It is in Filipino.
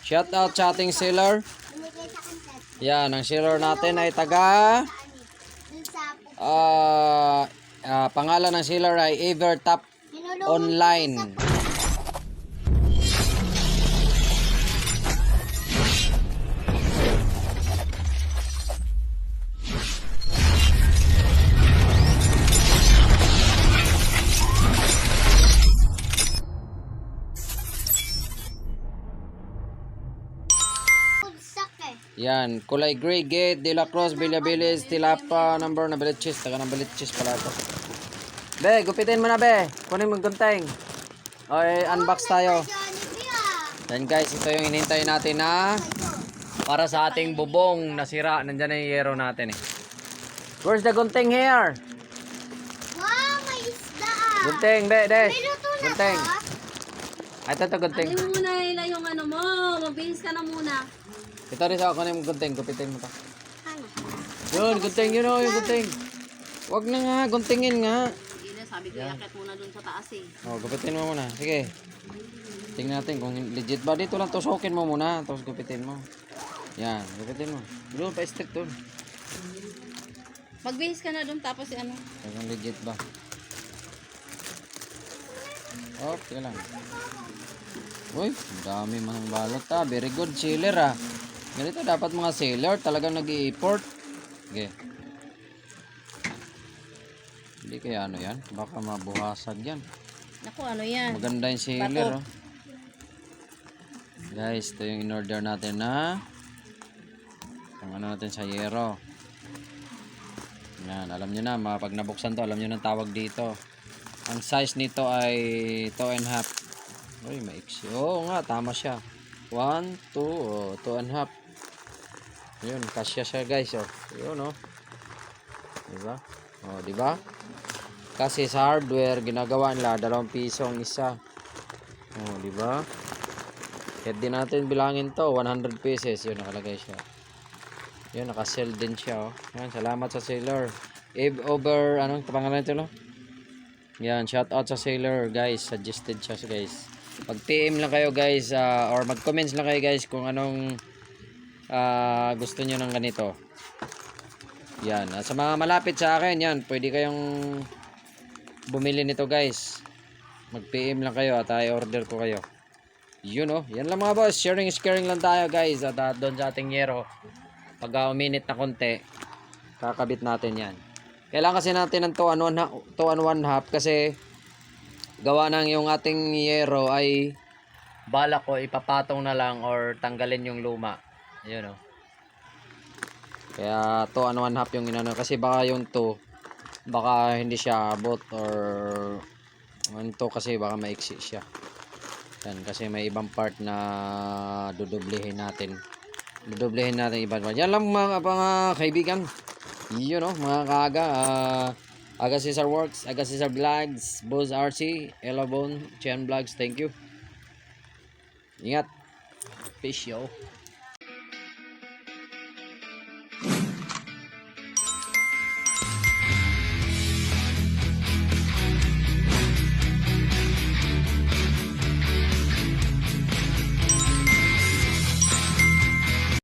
Shout out sa ating seller. Yan, ang seller natin ay taga pangalan ng seller ay Evertop Online. Yan, kulay gray gate, De La Cruz, Villabilis, Tilapa, number na Belichis, taga ng Belichis pala ito. Be, gupitin mo na be, kunin mo gunting. Okay, unbox tayo. Yan guys, ito yung hinintay natin na para sa ating bubong nasira. Nandyan na yung yero natin eh. Where's the gunting here? Wow, may isda. Gunting, be, des. May luto na Gunting. ba? Ay, ito gunting. Ano mo muna ila yung ano mo, mabihis ka na muna. Ito rin sa kunin mo gunting, gupitin mo to. Ano? Yun, gunting, yun o, yung gunting. Wag na nga, guntingin nga. Sige na, sabi ko yakit muna dun sa taas eh. Oh, gupitin mo muna. Sige. Tingnan natin kung legit ba. Dito lang tusukin mo muna. Tapos gupitin mo. Yan, gupitin mo. Doon, pa-stick doon. Magbihis ka na dun tapos ano. Kung legit ba. Oh, tingnan lang. Uy, dami manang balot ah. Very good seller ah. Ganito dapat mga seller talagang nag-i-import. Okay. Hindi kaya ano yan? Baka mabuhasag yan. Naku, ano yan? Maganda yung seller oh. Guys, ito yung in-order natin na ang ano natin sa yero. Yan, alam nyo na, pag nabuksan to, alam nyo na tawag dito. Ang size nito ay 2.5. Uy, maiksi. Oo nga, tama siya. 1, 2, 2.5. Yun, kasya siya guys. Oh. Yun oh. Diba? Oh, diba? Kasi sa hardware, ginagawa nila 2 piso ang isa. Oh, diba? Kahit din natin bilangin to, 100 pieces. Yun, nakalagay siya. Yun, nakasell din siya. Oh. Yan, salamat sa seller. Over, anong pangalan ito, no? Yan, shout out sa seller, guys. Suggested siya, guys. Pag PM lang kayo, guys, or mag-comments lang kayo, guys, kung anong gusto nyo ng ganito. Yan, sa mga malapit sa akin, yan, pwede kayong bumili nito, guys. Mag-PM lang kayo at i-order ko kayo. Yun oh, yan lang mga boss. Sharing is caring lang tayo guys. At doon sa ating yero, pag uminit na konti, kakabit natin yan. Kailangan kasi natin ng 2 and 1/2 kasi gawa ng yung ating yero ay balak ko ipapatong na lang or tanggalin yung luma. Yun oh. Kaya 2 and 1/2 yung inano kasi baka yung 2 baka hindi siya abot or 1 2 kasi baka maiksi siya. Yan, kasi may ibang part na dudublehin natin. Dudublehin natin ibang part. Yan lang mga kaibigan. Yun o, mga kaaga. Aga Cesar Works, Aga Cesar Vlogs, Boss RC, Elabon, Chen Vlogs. Thank you. Ingat. Peace yo.